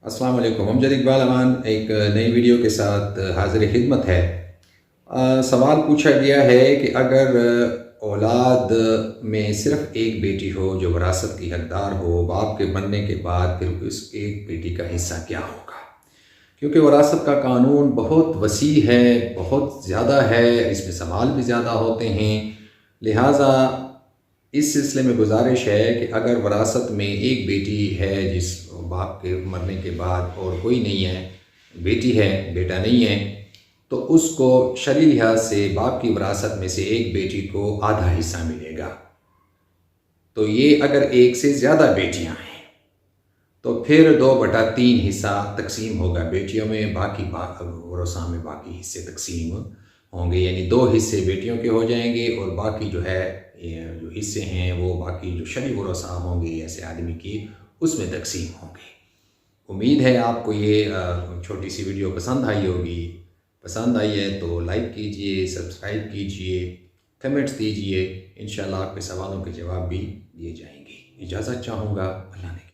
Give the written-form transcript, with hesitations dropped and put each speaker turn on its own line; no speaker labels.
अस्सलाम वालेकुम। अमजद इकबाल अमान एक नई वीडियो के साथ हाज़िर खिदमत है। सवाल पूछा गया है कि अगर औलाद में सिर्फ़ एक बेटी हो जो वरासत की हकदार हो, बाप के मरने के बाद फिर उस एक बेटी का हिस्सा क्या होगा? क्योंकि वरासत का कानून बहुत वसी है, बहुत ज़्यादा है, इसमें सवाल भी ज़्यादा होते हैं। लिहाजा इस सिलसिले में गुजारिश है कि अगर वरासत में एक बेटी है जिस बाप के मरने के बाद और कोई नहीं है, बेटी है बेटा नहीं है, तो उसको शरई लिहाज से बाप की वरासत में से एक बेटी को आधा हिस्सा मिलेगा। तो ये अगर एक से ज़्यादा बेटियां हैं तो फिर 2/3 हिस्सा तकसीम होगा बेटियों में, बाकी वरोसा में बाकी हिस्से तकसीम होंगे, यानी 2 हिस्से बेटियों के हो जाएंगे और बाकी जो है जो हिस्से हैं वो बाकी जो शरई वरोसा होंगे ऐसे आदमी की उसमें तकसीम होंगे। उम्मीद है आपको ये छोटी सी वीडियो पसंद आई होगी। पसंद आई है तो लाइक कीजिए, सब्सक्राइब कीजिए, कमेंट्स दीजिए। इंशाल्लाह आपके सवालों के जवाब भी दिए जाएंगे। इजाज़त चाहूँगा। अल्लाह ने